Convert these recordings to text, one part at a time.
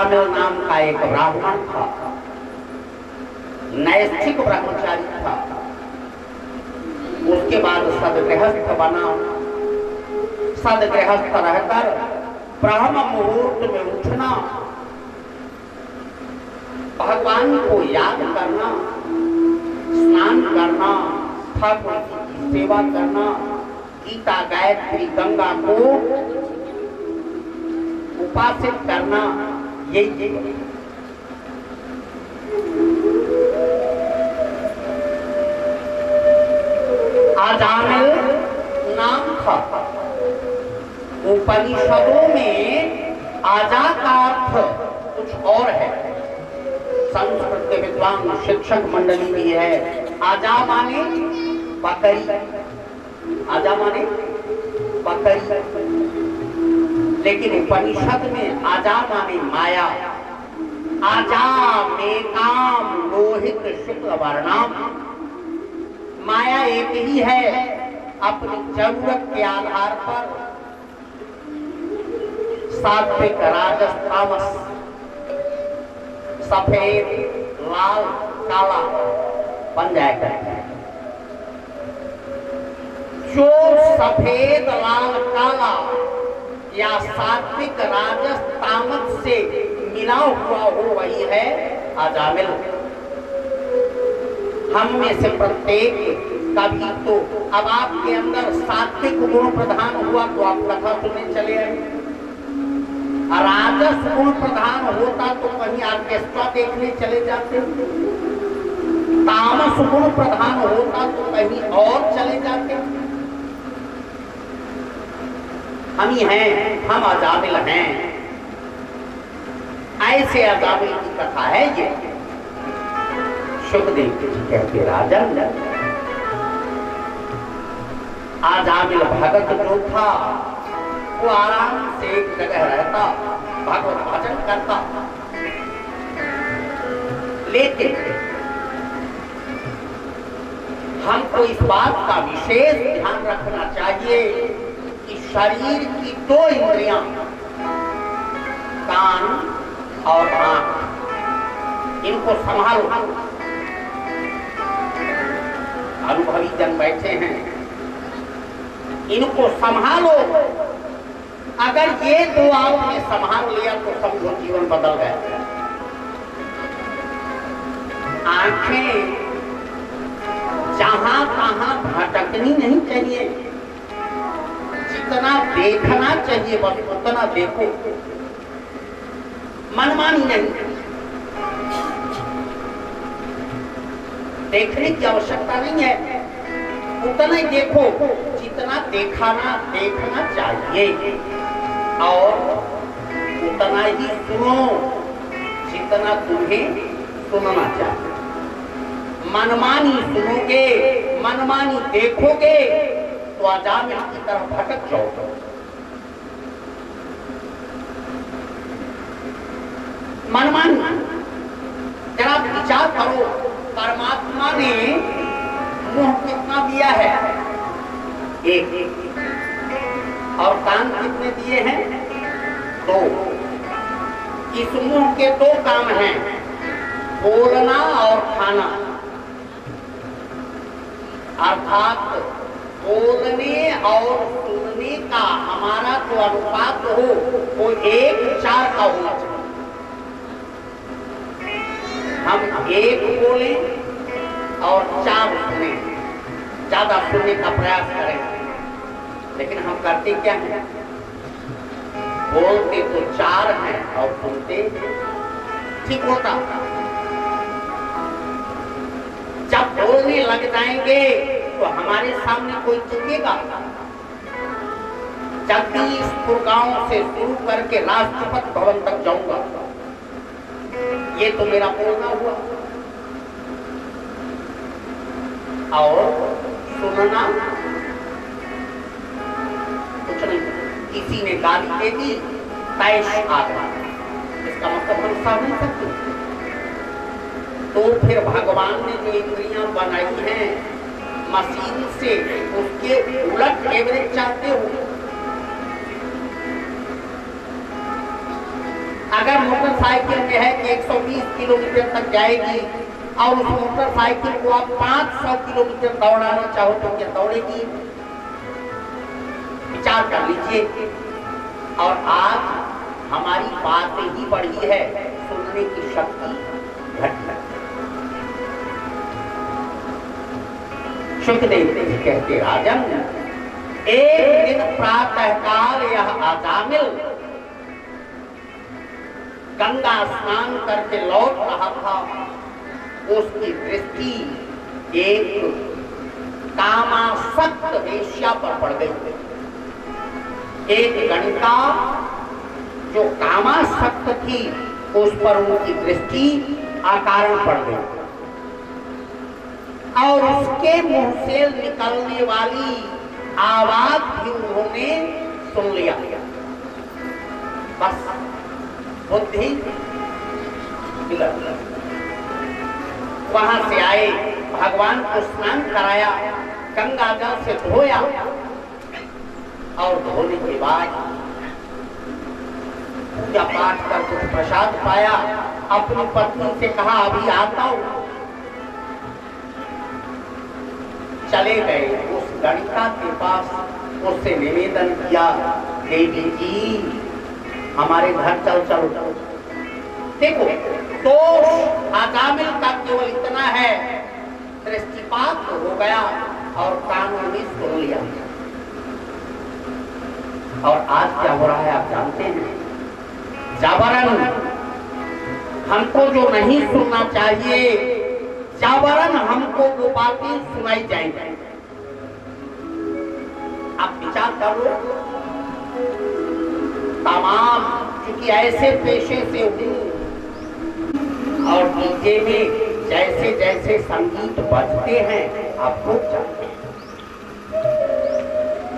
अजामिल नाम का एक ब्राह्मण था, नैष्ठिक ब्रह्मचारी था। उसके बाद सदगृहस्थ बना। सदगृहस्थ रहकर ब्रह्म मुहूर्त में उठना, भगवान को याद करना, स्नान करना, ठाकुर की सेवा करना, गीता गायत्री गंगा को उपासित करना, यही अजामिल नाम था। उपनिषदों में आजा का अर्थ कुछ और है। संस्कृत के विद्वान शिक्षक मंडली भी है। आजा माने बकरी, आजा माने बकरी, लेकिन उपनिषद में आजा माने माया। आजा में काम लोहित शुक्ल वर्णाम, माया एक ही है। अपनी जरूरत के आधार पर सात्विक राजस तामस, सफेद लाल काला बन जाया करता है। जो सफेद लाल काला या सात्विक राजस तामस से मिला हुआ हो वही है अजामिल। हम में से प्रत्येक कभी तो अब आपके अंदर सात्विक गुण प्रधान हुआ तो आप कथा सुनने चले आए, राजस गुण प्रधान होता तो कहीं ऑर्केस्ट्रा देखने चले जाते, तामस गुण प्रधान होता तो कहीं और चले जाते। हम ही हैं, हम अजामिल हैं। ऐसे अजामिल की कथा है ये। सुखदेव जी कहते राजन, अजामिल भगत जो था वो आराम से एक जगह रहता, भगवत भजन करता, लेकिन हमको इस बात का विशेष ध्यान रखना चाहिए कि शरीर की दो इंद्रियां, कान और आंख, इनको संभालो। अनुभवी जन बैठे हैं, इनको संभालो। अगर ये दो आपने संभाल लिया तो समझो जीवन बदल गया। आंखें जहां तहां भटकनी नहीं चाहिए, जितना देखना चाहिए बस उतना देखो, मनमानी नहीं। देखने की आवश्यकता नहीं है, उतना ही देखो जितना देखना चाहिए, और उतना ही सुनो जितना तुम्हें सुनना चाहिए। मनमानी सुनोगे, मनमानी देखोगे तो अजामिल की तरफ भटक जाओगे। मनमानी, जरा विचार करो, परमात्मा ने मुंह कितना दिया है? एक। और कान कितने दिए हैं? दो। इस मुंह के दो काम हैं, बोलना और खाना। अर्थात बोलने और सुनने का हमारा जो अनुपात हो वो 1:4 का होना चाहिए। हम 1 बोले और 4 सुने, ज्यादा सुनने का प्रयास करें, लेकिन हम करते क्या हैं? बोलते तो 4 हैं और सुनते ठीक होता। जब बोलने लग जाएंगे तो हमारे सामने कोई चुकेगा। जगदीशपुर गांव से शुरू करके राष्ट्रपति भवन तक जाऊंगा, ये तो मेरा बोलना हुआ। और सुनना कुछ नहीं, किसी ने गाली दे दी, तैश आ गया, इसका मतलब हम समझ नहीं सकते। तो फिर भगवान ने जो इंद्रियां बनाई हैं मशीन से, उसके उलट एवरेज चाहते हो। अगर मोटरसाइकिल में है कि 120 किलोमीटर तक जाएगी और उस मोटरसाइकिल को आप 500 किलोमीटर दौड़ाना चाहो तो क्या दौड़ेगी? विचार कर लीजिए। और आज हमारी बातें ही बढ़ी है, सुनने की शक्ति घट गई। सुखदेव जी कहते राजन, एक दिन प्रातःकाल यह अजामिल गंगा स्नान करके लौट रहा था। उसकी दृष्टि एक कामासक्त वेश्या पर पड़ गई। एक गणिका जो कामासक्त थी उस पर उनकी दृष्टि अकारण पड़ गई और उसके मुंह से निकलने वाली आवाज भी उन्होंने सुन लिया। बस बुद्धि वहां से आए, भगवान को स्नान कराया, गंगा जल से धोया और धोने के बाद पूजा पाठ कर कुछ प्रसाद पाया। अपनी पत्नी से कहा अभी आता हूं। चले गए उस गणिका के पास, उससे निवेदन किया, देवी जी हमारे घर चलो। देखो दोष अजामिल का केवल इतना है, दृष्टिपात हो गया और कानों ने सुन लिया। और आज क्या हो रहा है आप जानते हैं? जाबरन हमको जो नहीं सुनना चाहिए, जाबरन हमको वो बातें सुनाई जाएंगी। आप विचार करो, तमाम क्योंकि ऐसे पेशे से हूं और डीजे में जैसे जैसे संगीत बजते हैं आप लोग जानते हैं,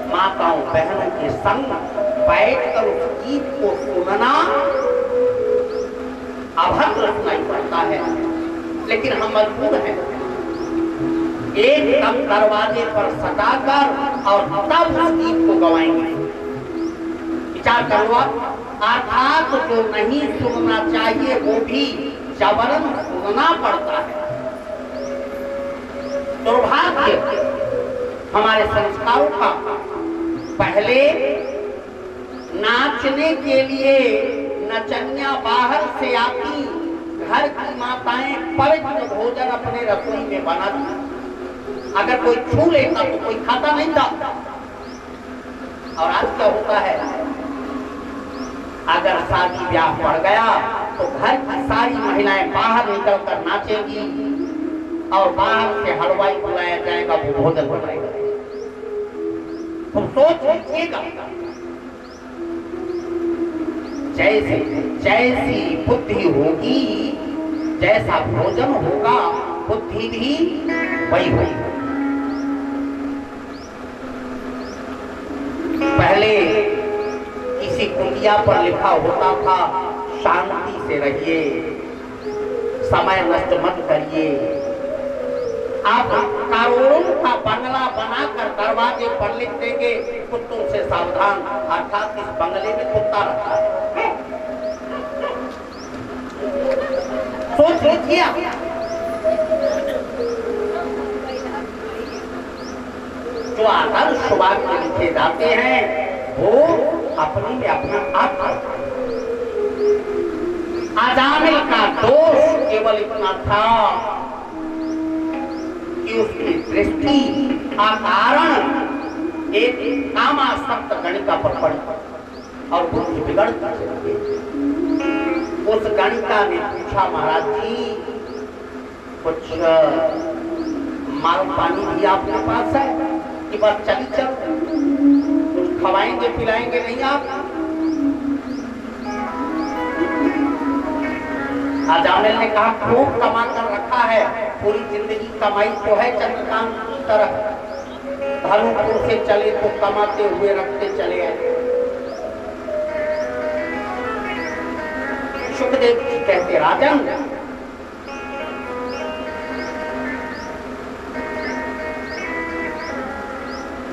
माताओं बहनों के संग बैठकर उस गीत को सुनना अभद्र सुनाई पड़ता है, लेकिन हम मजबूर हैं एकदम दरवाजे पर सटाकर और तब उस गीत को गवाएंगे। विचार करो, अर्थात जो नहीं सुनना चाहिए वो भी जबरन सुनना पड़ता है। दुर्भाग्य हमारे संस्कारों का। पहले नाचने के लिए नचनिया बाहर से आती, घर की माताएं पवित्र भोजन अपने रसोई में बनाती, अगर कोई छू लेता तो कोई खाता नहीं था। और आज क्या होता है, अगर शादी ब्याह पड़ गया तो घर की सारी महिलाएं बाहर निकलकर नाचेंगी और बाहर से हलवाई बुलाया जाएगा, वो भोजन बनाएगा। तुम सोच लीजिएगा, जैसी बुद्धि होगी, जैसा भोजन होगा, बुद्धि भी वही होगी। पहले किसी कुटिया पर लिखा होता था, शांति से रहिए, समय नष्ट मत करिए। आप करोड़ों का बंगला बनाकर दरवाजे पर लिख देंगे, कुत्तों से सावधान, अर्थात इस बंगले में कुत्ता रहता है। सोच लीजिए, जो आदर्श वाक्य लिखे जाते हैं वो अपने में अपना आप करता है। अजामिल का दोष केवल इतना था कि उसकी दृष्टि अकारण एक कामासक्त गणिका पर पड़ी और बुद्धि बिगड़ गई। उस गणिका ने पूछा, महाराज जी कुछ माल पानी भी आपके पास है कि बस चली चल, कुछ खवाएंगे पिलाएंगे नहीं आप? अजामिल ने कहा खूब कमा कर रखा है, पूरी जिंदगी कमाई तो है चंद्रकांत की तरह, धर्मपुर से चले तो कमाते हुए रखते चले आए। सुखदेव जी कहते राजन,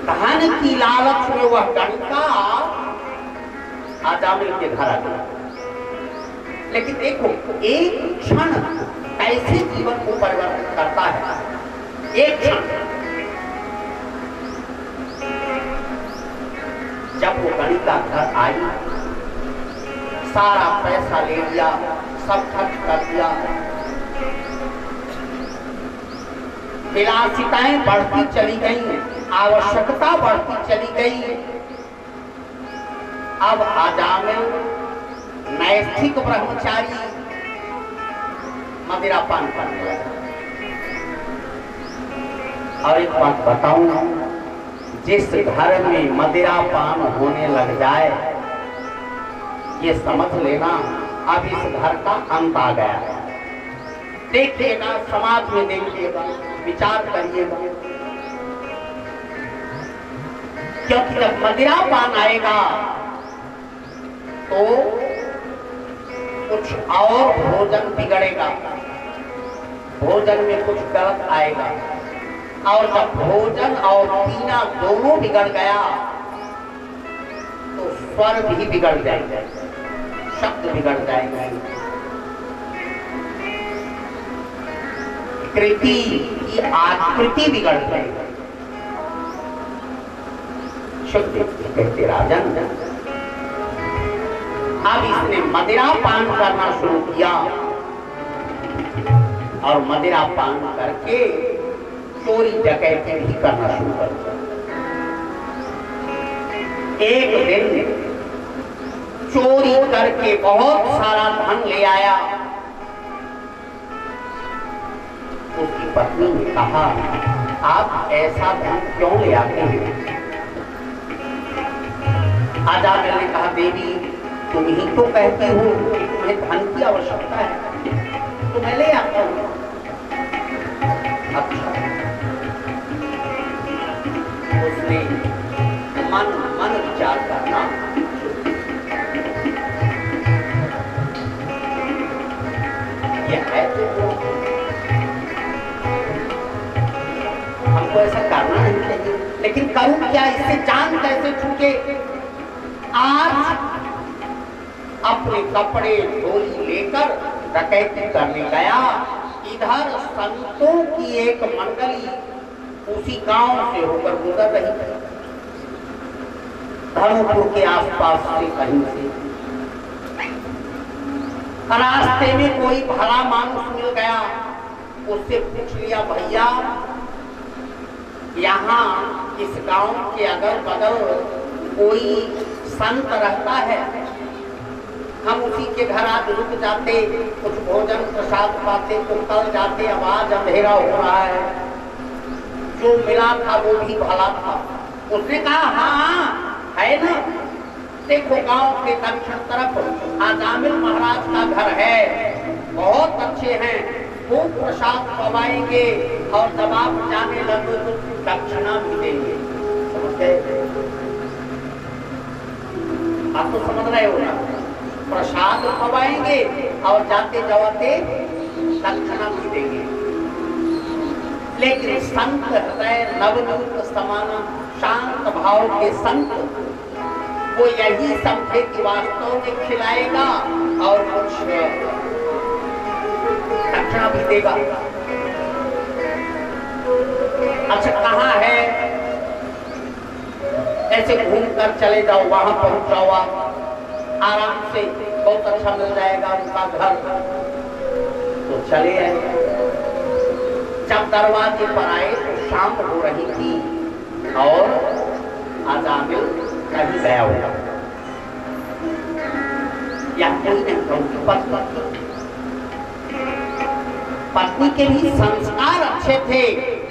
धन की लालच में वह गणिका अजामिल के घर आ गया। लेकिन देखो एक क्षण कैसे जीवन को परिवर्तित करता है। एक क्षण जब वो गणिका घर आई, सारा पैसा ले लिया, सब खर्च कर दिया, विलासिताएं बढ़ती चली गई, आवश्यकता बढ़ती चली गई। अब आजामिल नैष्ठिक ब्रह्मचारी मदिरा पान करने लगा। और एक बात बताऊं, जिस घर में मदिरा पान होने लग जाए, ये समझ लेना अब इस घर का अंत आ गया है। देखिएगा, समाज में देखिएगा, विचार करिएगा, क्योंकि जब मदिरा पान आएगा तो कुछ और भोजन बिगड़ेगा, भोजन में कुछ गलत आएगा, और जब भोजन और पीना दोनों बिगड़ गया तो स्वर भी बिगड़ जाएगा, शब्द बिगड़ जाएगा, कृति की आकृति बिगड़ जाएगी। शुद्ध कहते राजन, अब इसने मदिरा पान करना शुरू किया और मदिरा पान करके चोरी डकैती भी करना शुरू कर दिया। एक दिन चोरी करके बहुत सारा धन ले आया। उसकी पत्नी ने कहा, आप ऐसा धन क्यों ले आते हैं? आजामिल ने कहा, देवी तुम ही तो कहती हो तुम्हें धन की आवश्यकता है, तो मैं ले आता हूं। अच्छा, उसने मन मन विचार करना, यह है हमको ऐसा करना नहीं चाहिए, लेकिन करूं क्या, इससे जान कैसे छूटे। आज अपने कपड़े झोली लेकर डकैती करने गया। इधर संतों की एक मंडली उसी गांव से होकर गुजर रही थी, धर्मपुर के आसपास से कहीं से। रास्ते में कोई भला मानुस मिल गया, उससे पूछ लिया, भैया यहाँ इस गांव के अगल बगल कोई संत रहता है, हम उसी के घर आज रुक जाते, कुछ भोजन प्रसाद पाते तो कल जाते, अब आज अंधेरा हो रहा है, जो मिला था वो भी भला था। उसने कहा, हाँ है ना, देखो गांव के दक्षिण तरफ आजामिल महाराज का घर है, बहुत अच्छे हैं, वो प्रसाद पवाएंगे और जब आप जाने लगे तो दक्षिणा भी देंगे। समझ गए? आप तो समझ रहे हो ना, प्रसाद पवाएंगे और जाते जाते दक्षिणा भी देंगे। लेकिन संत हृदय नवनीत समाना, शांत भाव के संत वो यही समझे कि वास्तव में खिलाएगा और कुछ दक्षिणा भी देगा। अच्छा कहाँ है, ऐसे घूम कर चले जाओ, वहां पहुंच जाओ, आराम से बहुत अच्छा मिल जाएगा उनका घर। तो चले आए। जब दरवाजे पर आए तो शाम हो रही थी और आजामिल कहीं गया हुआ, या कोई नहीं था, उनकी पत्नी के भी संस्कार अच्छे थे,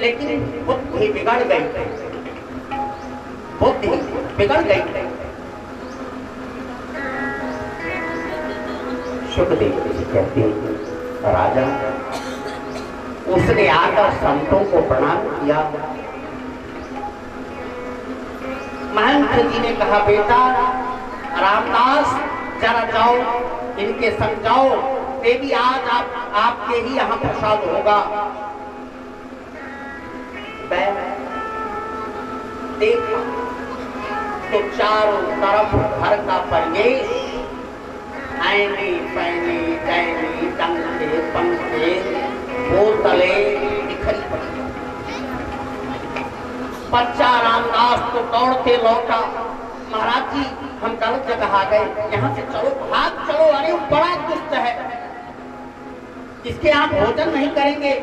लेकिन बुद्धि बिगड़ गई थी, बुद्धि बिगड़ गई थी। सुखदेव जी कहते राजा, उसने आकर संतों को प्रणाम किया। महंत जी ने कहा, बेटा रामदास जरा जाओ, इनके संग जाओ, देवी आज आपके ही यहाँ प्रसाद होगा। देखा तो चारों तरफ घर का परिवेश खाएंगे पैने जाएंगे पंखे पंखे बोतले बिखरी पड़ी। बच्चा रामदास तो दौड़ते लौटा, महाराज जी हम गलत जगह आ गए, यहाँ से चलो भाग चलो, अरे वो बड़ा दुष्ट है, इसके यहाँ भोजन नहीं करेंगे।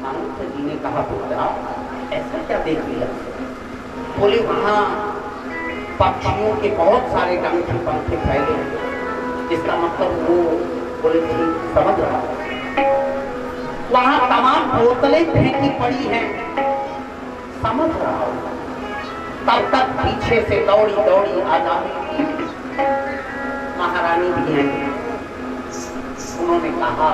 मानव जी ने कहा पुत्रा ऐसा क्या देख लिया? बोले वहां पक्षियों के बहुत सारे डंक पंखे फैले, इसका मतलब वो बोले समझ रहा, वहां तमाम बोतलें फेंकी पड़ी हैं, समझ रहा। तब तक पीछे से दौड़ी दौड़ी आ जाती महारानी भी हैं। उन्होंने कहा